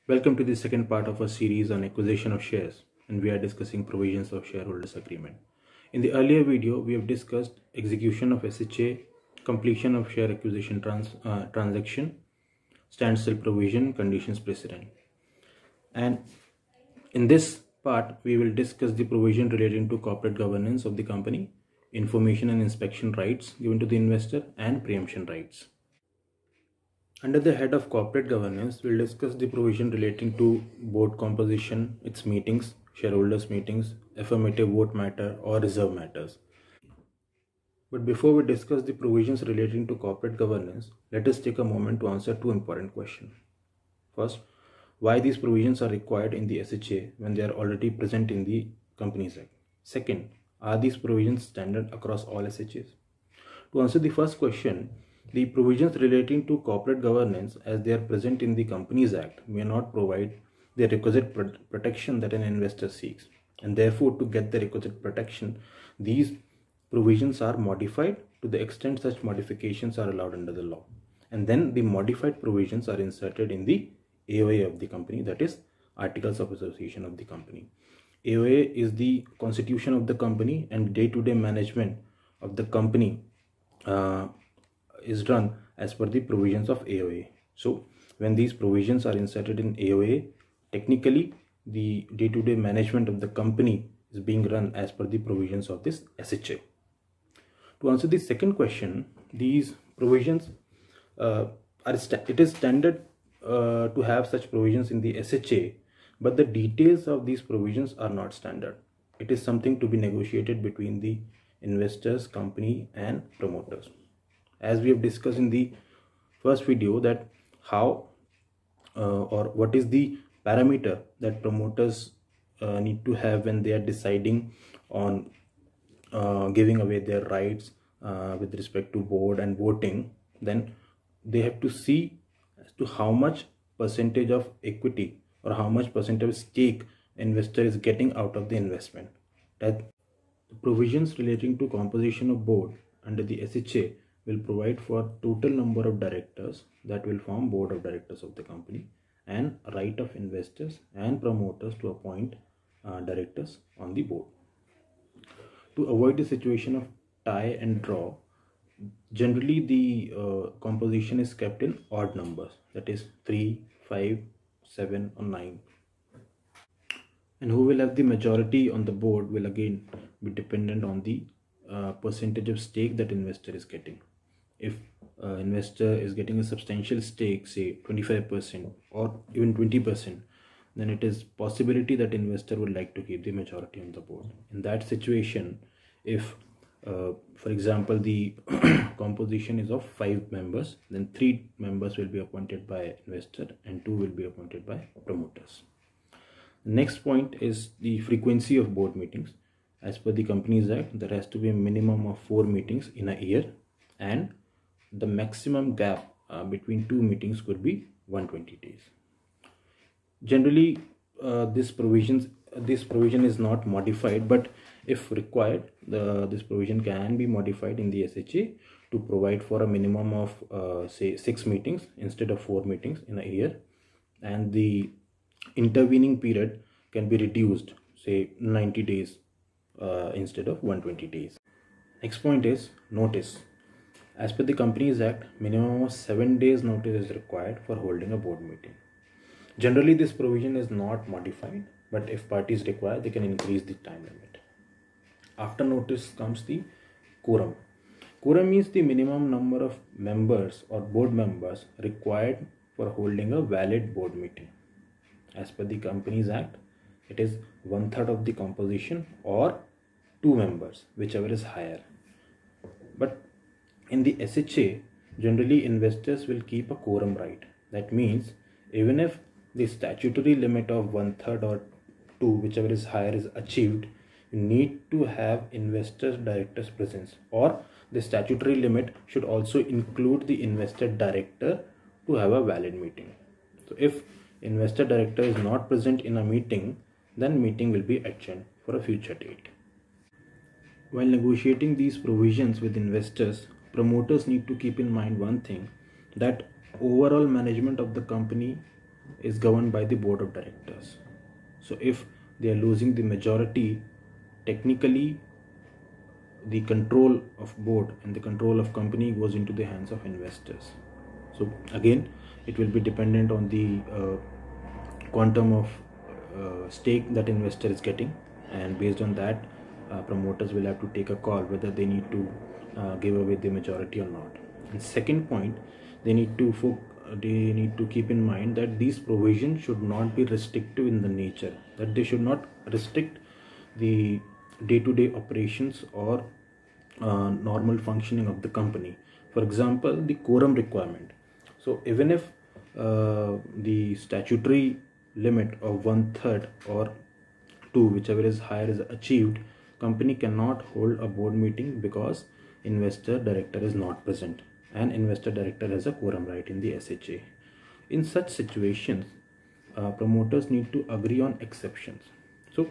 Welcome to the second part of our series on acquisition of shares, and we are discussing provisions of shareholders agreement. In the earlier video, we have discussed execution of SHA, completion of share acquisition transaction, standstill provision, conditions precedent. And in this part, we will discuss the provision relating to corporate governance of the company, information and inspection rights given to the investor, and preemption rights. Under the head of corporate governance, we'll discuss the provision relating to board composition, its meetings, shareholders meetings, affirmative vote matter or reserve matters. But before we discuss the provisions relating to corporate governance, let us take a moment to answer two important questions. First, why these provisions are required in the SHA when they are already present in the Companies Act. Second, are these provisions standard across all SHAs? To answer the first question, the provisions relating to corporate governance as they are present in the Companies Act may not provide the requisite protection that an investor seeks, and therefore to get the requisite protection, these provisions are modified to the extent such modifications are allowed under the law, and then the modified provisions are inserted in the AOA of the company, that is Articles of Association of the company. AOA is the constitution of the company, and day-to-day management of the company is done as per the provisions of AOA. So when these provisions are inserted in AOA, technically the day-to-day management of the company is being run as per the provisions of this SHA. To answer the second question, these provisions it is standard to have such provisions in the SHA, but the details of these provisions are not standard. It is something to be negotiated between the investors, company and promoters. As we have discussed in the first video, that how or what is the parameter that promoters need to have when they are deciding on giving away their rights with respect to board and voting, then they have to see as to how much percentage of equity or how much percentage of stake investor is getting out of the investment. That the provisions relating to composition of board under the SHA will provide for total number of directors that will form board of directors of the company, and right of investors and promoters to appoint directors on the board. To avoid the situation of tie and draw, generally the composition is kept in odd numbers, that is 3, 5, 7 or 9. And who will have the majority on the board will again be dependent on the percentage of stake that investor is getting. If investor is getting a substantial stake, say 25% or even 20%, then it is possibility that investor would like to keep the majority on the board. In that situation, if for example the composition is of 5 members, then 3 members will be appointed by investor and 2 will be appointed by promoters. The next point is the frequency of board meetings. As per the Companies Act, there has to be a minimum of 4 meetings in a year, and the maximum gap between 2 meetings could be 120 days. Generally, this provision is not modified, but if required, this provision can be modified in the SHA to provide for a minimum of say 6 meetings instead of 4 meetings in a year, and the intervening period can be reduced, say 90 days instead of 120 days. Next point is notice. As per the Companies Act, minimum of 7 days notice is required for holding a board meeting. Generally, this provision is not modified, but if parties require, they can increase the time limit. After notice comes the quorum. Quorum means the minimum number of members or board members required for holding a valid board meeting. As per the Companies Act, it is 1/3 of the composition or 2 members, whichever is higher. But in the SHA, generally investors will keep a quorum right. That means even if the statutory limit of 1/3 or 2, whichever is higher, is achieved, you need to have investors directors presence, or the statutory limit should also include the investor director to have a valid meeting. So if investor director is not present in a meeting, then meeting will be adjourned for a future date. While negotiating these provisions with investors, promoters need to keep in mind one thing, that overall management of the company is governed by the board of directors. So if they are losing the majority, technically the control of board and the control of company goes into the hands of investors. So again, it will be dependent on the quantum of stake that investor is getting, and based on that, promoters will have to take a call whether they need to give away the majority or not. And second point, they need to keep in mind that these provisions should not be restrictive in the nature, that they should not restrict the day-to-day operations or normal functioning of the company. For example, the quorum requirement. So even if the statutory limit of 1/3 or 2, whichever is higher, is achieved, company cannot hold a board meeting because investor director is not present, and investor director has a quorum right in the SHA. In such situations, promoters need to agree on exceptions. So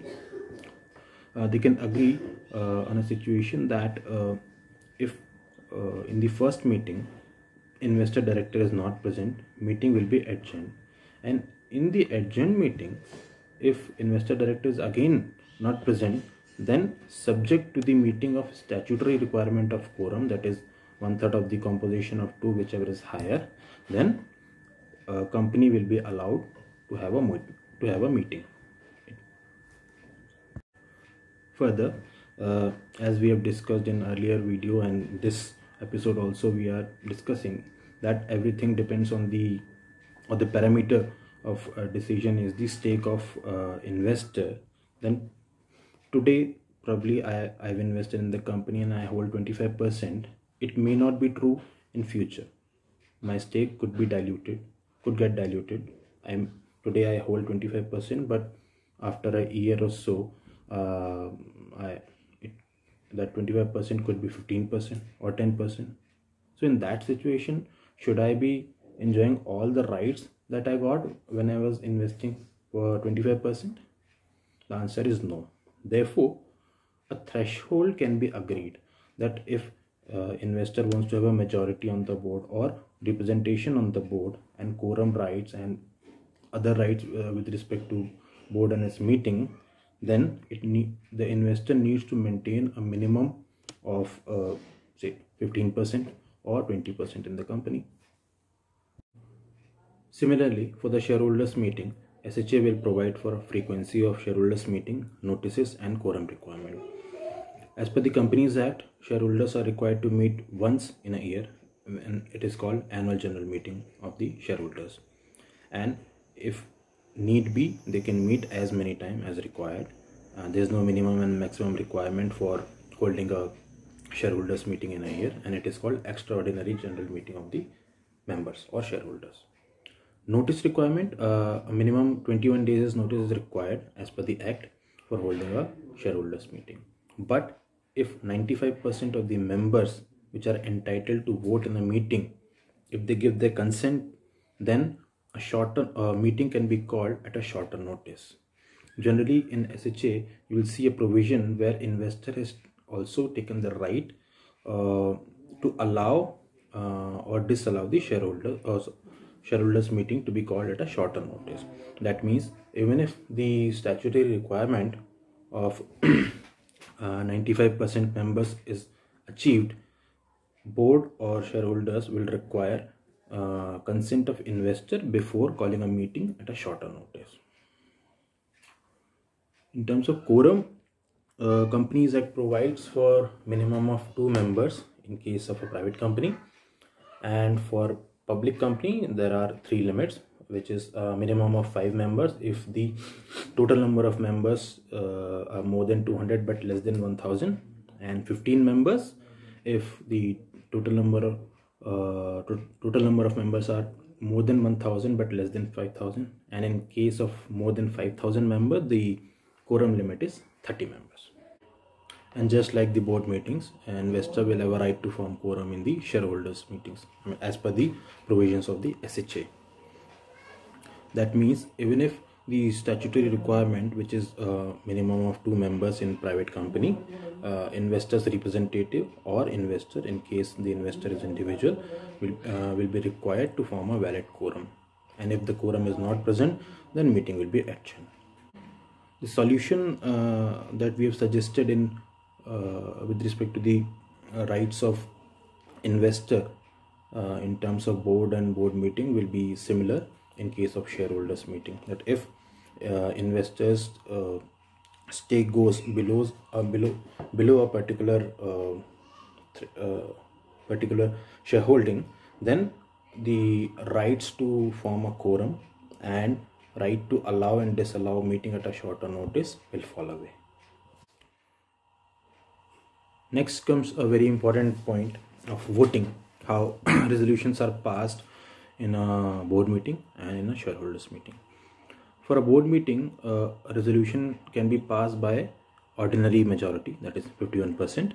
they can agree on a situation that if in the first meeting investor director is not present, meeting will be adjourned, and in the adjourned meeting, if investor director is again not present, then subject to the meeting of statutory requirement of quorum, that is 1/3 of the composition of 2, whichever is higher, then company will be allowed to have a meeting. Further, as we have discussed in earlier video and this episode also, we are discussing that everything depends on the parameter of decision is the stake of investor. Then today probably I've invested in the company and I hold 25%. It may not be true in future. My stake could get diluted. Today I hold 25%, but after a year or so, that 25% could be 15% or 10%. So in that situation, should I be enjoying all the rights that I got when I was investing for 25%? The answer is no. Therefore, a threshold can be agreed that if investor wants to have a majority on the board or representation on the board and quorum rights and other rights with respect to board and its meeting, then the investor needs to maintain a minimum of say 15% or 20% in the company. Similarly, for the shareholders meeting, SHA will provide for a frequency of shareholders meeting, notices and quorum requirement. As per the Companies Act, shareholders are required to meet once in a year, and it is called annual general meeting of the shareholders. And if need be, they can meet as many times as required. There is no minimum and maximum requirement for holding a shareholders meeting in a year, and it is called extraordinary general meeting of the members or shareholders. Notice requirement, a minimum 21 days notice is required as per the Act for holding a shareholders meeting. But if 95% of the members which are entitled to vote in a meeting, if they give their consent, then a shorter meeting can be called at a shorter notice. Generally in SHA, you will see a provision where investor has also taken the right to allow or disallow the shareholders meeting to be called at a shorter notice. That means even if the statutory requirement of 95% members is achieved, board or shareholders will require consent of investor before calling a meeting at a shorter notice. In terms of quorum, Companies Act provides for minimum of 2 members in case of a private company, and for public company there are 3 limits, which is a minimum of 5 members if the total number of members are more than 200 but less than 1000, and 15 members if the total number of members are more than 1000 but less than 5000, and in case of more than 5000 members, the quorum limit is 30 members. And just like the board meetings, an investor will have a right to form quorum in the shareholders meetings as per the provisions of the SHA. That means even if the statutory requirement, which is a minimum of 2 members in private company, investor's representative or investor, in case the investor is individual, will be required to form a valid quorum. and if the quorum is not present, then meeting will be adjourned. The solution that we have suggested in with respect to the rights of investor in terms of board and board meeting will be similar in case of shareholders meeting, that if investors stake goes below a particular shareholding, then the rights to form a quorum and right to allow and disallow meeting at a shorter notice will fall away. Next comes a very important point of voting, how resolutions are passed in a board meeting and in a shareholders meeting. For a board meeting, a resolution can be passed by ordinary majority, that is 51%.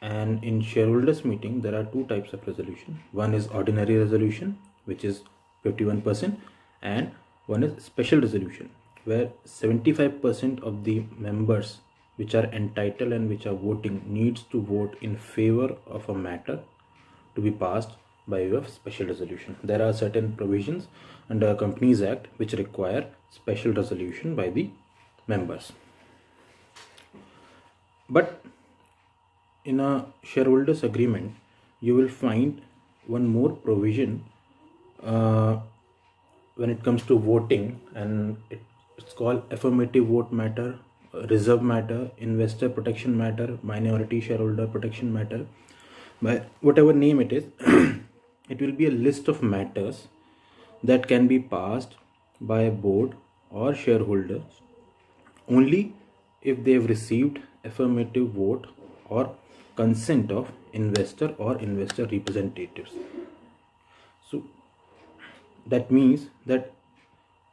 And in shareholders meeting, there are two types of resolution. One is ordinary resolution, which is 51%, and one is special resolution, where 75% of the members which are entitled and which are voting needs to vote in favor of a matter to be passed by way of special resolution. There are certain provisions under Companies Act which require special resolution by the members. But in a shareholders agreement, you will find one more provision when it comes to voting, and it's called affirmative vote matter, reserve matter, investor protection matter, minority shareholder protection matter. By whatever name it is, it will be a list of matters that can be passed by a board or shareholders only if they have received affirmative vote or consent of investor or investor representatives. So that means that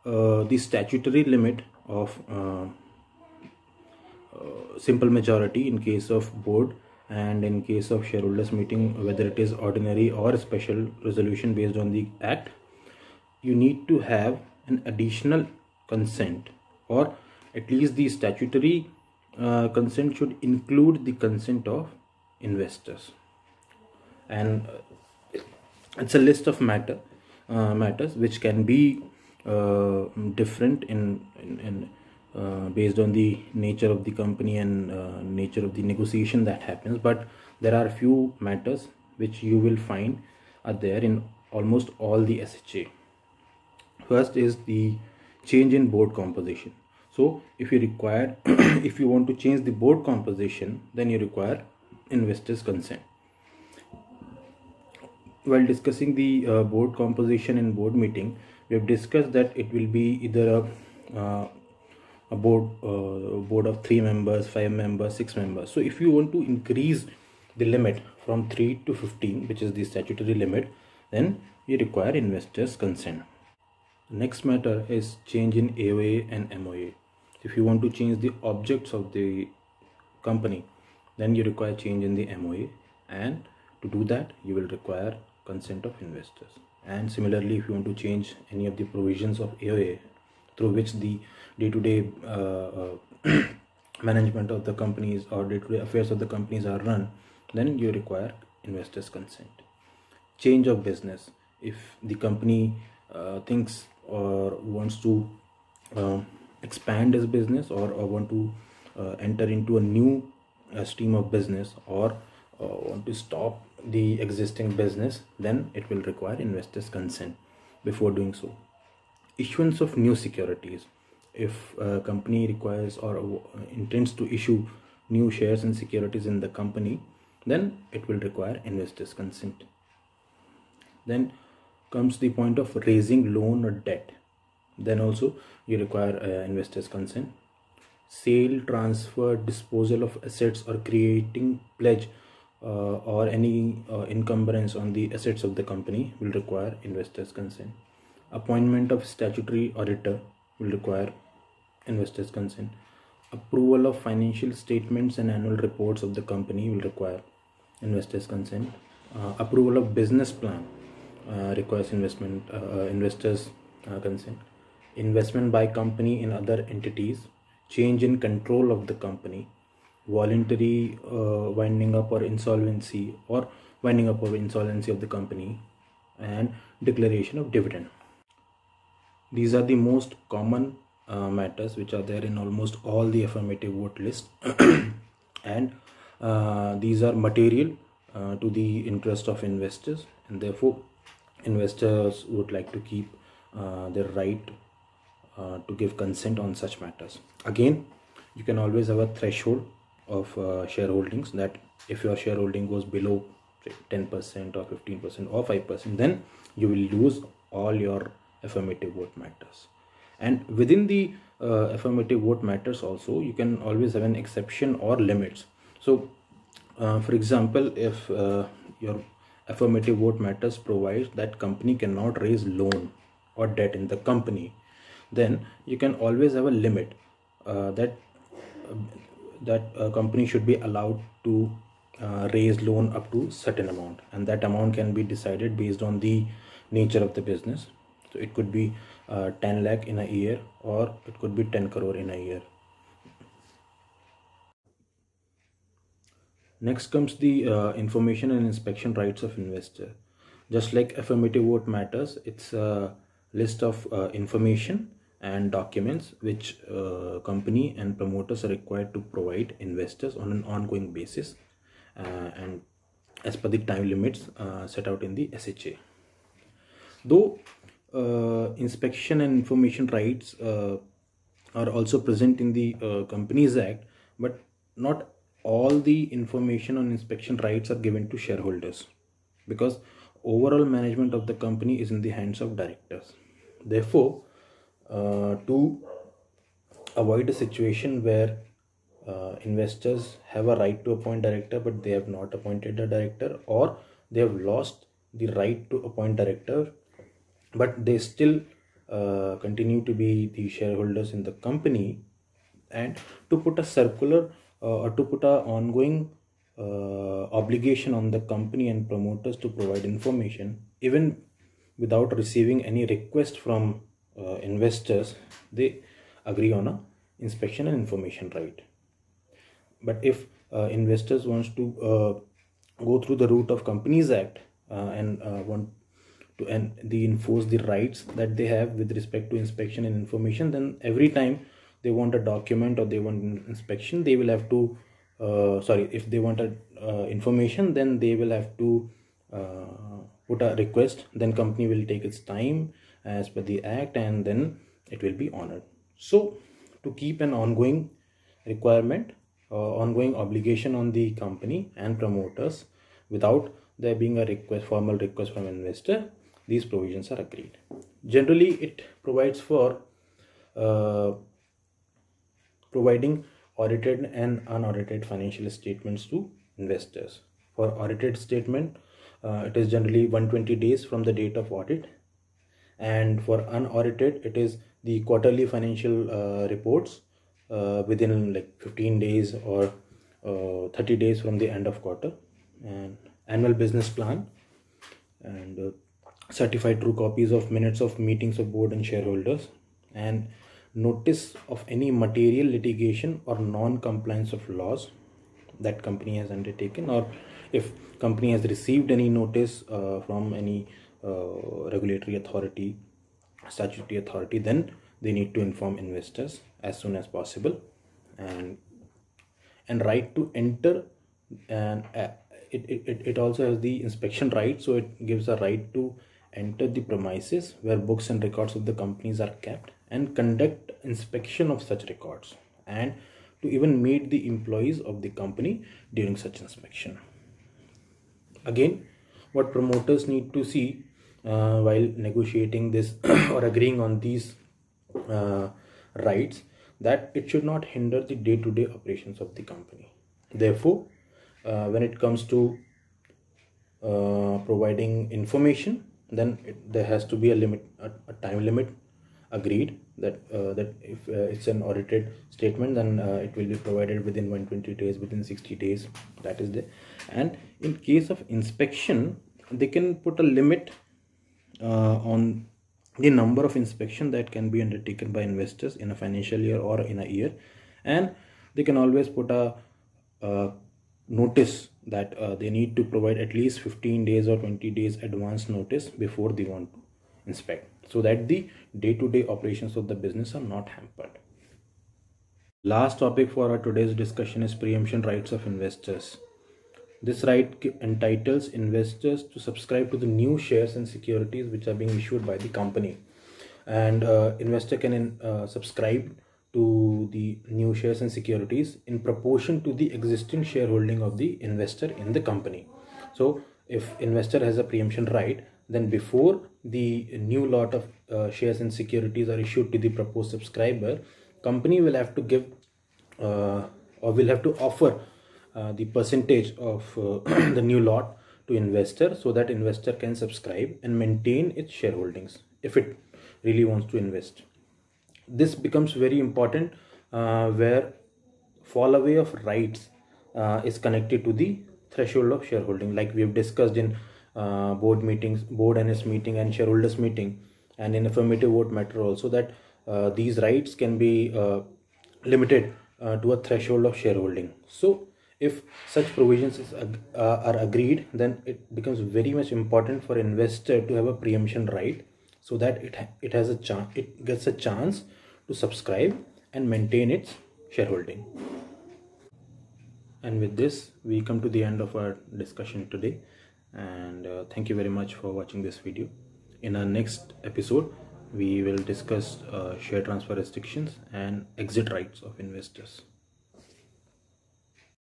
the statutory limit of simple majority in case of board and in case of shareholders meeting, whether it is ordinary or special resolution based on the act, you need to have an additional consent, or at least the statutory consent should include the consent of investors. And it's a list of matters which can be different in based on the nature of the company and nature of the negotiation that happens, but there are few matters which you will find are there in almost all the SHA. First is the change in board composition. So if you require if you want to change the board composition, then you require investors' consent. While discussing the board composition in board meeting, we have discussed that it will be either a board of 3 members, 5 members, 6 members. So if you want to increase the limit from 3 to 15, which is the statutory limit, then you require investors' consent. The next matter is change in AOA and MOA. If you want to change the objects of the company, then you require change in the MOA, and to do that you will require consent of investors. And similarly, if you want to change any of the provisions of AOA through which the day-to-day management of the companies or day-to-day affairs of the companies are run, then you require investors' consent. Change of business. If the company thinks or wants to expand its business or want to enter into a new stream of business, or want to stop the existing business, then it will require investors' consent before doing so. Issuance of new securities. If a company requires or intends to issue new shares and securities in the company, then it will require investors' consent. Then comes the point of raising loan or debt. Then also you require investors' consent. Sale, transfer, disposal of assets, or creating pledge or any encumbrance on the assets of the company will require investors' consent. Appointment of statutory auditor will require investors' consent. Approval of financial statements and annual reports of the company will require investors' consent. Approval of business plan requires investors' consent. Investment by company in other entities, change in control of the company, voluntary winding up or insolvency of the company, and declaration of dividend. these are the most common matters which are there in almost all the affirmative vote list. And these are material to the interest of investors, and therefore investors would like to keep their right to give consent on such matters. Again, you can always have a threshold of shareholdings, that if your shareholding goes below say 10% or 15% or 5%, then you will lose all your affirmative vote matters. And within the affirmative vote matters also, you can always have an exception or limits. So for example, if your affirmative vote matters provides that company cannot raise loan or debt in the company, then you can always have a limit that a company should be allowed to raise loan up to certain amount, and that amount can be decided based on the nature of the business. So it could be 10 lakh in a year, or it could be 10 crore in a year. Next comes the information and inspection rights of investor. Just like affirmative vote matters, it's a list of information and documents which company and promoters are required to provide investors on an ongoing basis, and as per the time limits set out in the SHA. Though inspection and information rights are also present in the Companies Act, but not all the information on inspection rights are given to shareholders, because overall management of the company is in the hands of directors. Therefore, to avoid a situation where investors have a right to appoint director but they have not appointed a director, or they have lost the right to appoint director but they still continue to be the shareholders in the company, and to put a circular or to put a ongoing obligation on the company and promoters to provide information even without receiving any request from investors, they agree on a inspection and information right. But if investors wants to go through the route of Companies Act and want to enforce the rights that they have with respect to inspection and information, then every time they want a document or they want an inspection, they will have to if they want a information, then they will have to put a request. Then company will take its time as per the act, and then it will be honored. So to keep an ongoing requirement, ongoing obligation on the company and promoters without there being a request, formal request from investor, these provisions are agreed. Generally, it provides for providing audited and unaudited financial statements to investors. For audited statement, it is generally 120 days from the date of audit, and for unaudited, it is the quarterly financial reports within like 15 days or 30 days from the end of quarter, and annual business plan, and certified true copies of minutes of meetings of board and shareholders, and notice of any material litigation or non-compliance of laws that company has undertaken, or if company has received any notice from any regulatory authority, statutory authority, then they need to inform investors as soon as possible. And right to enter, and it also has the inspection right, so it gives a right to enter the premises where books and records of the companies are kept and conduct inspection of such records, and to even meet the employees of the company during such inspection. Again, what promoters need to see while negotiating this or agreeing on these rights, that it should not hinder the day-to-day operations of the company. Therefore, when it comes to providing information, then there has to be a limit, a time limit agreed, that if it's an audited statement, then it will be provided within 120 days, within 60 days, that is there. And in case of inspection, they can put a limit on the number of inspection that can be undertaken by investors in a financial year or in a year, and they can always put a notice that they need to provide at least 15 days or 20 days advance notice before they want to inspect. so that the day-to-day operations of the business are not hampered. Last topic for our today's discussion is preemption rights of investors. This right entitles investors to subscribe to the new shares and securities which are being issued by the company, and investor can subscribe to the new shares and securities in proportion to the existing shareholding of the investor in the company. So if investor has a preemption right, then before the new lot of shares and securities are issued to the proposed subscriber, company will have to give or will have to offer the percentage of the new lot to investor, so that investor can subscribe and maintain its shareholdings if it really wants to invest. This becomes very important where fall away of rights is connected to the threshold of shareholding, like we have discussed in board NS meeting and shareholders meeting, and in affirmative vote matter also, that these rights can be limited to a threshold of shareholding. So if such provisions are agreed, then it becomes very much important for investor to have a preemption right, so that it has a chance, it gets a chance to subscribe and maintain its shareholding. And with this, we come to the end of our discussion today, and thank you very much for watching this video. In our next episode, we will discuss share transfer restrictions and exit rights of investors.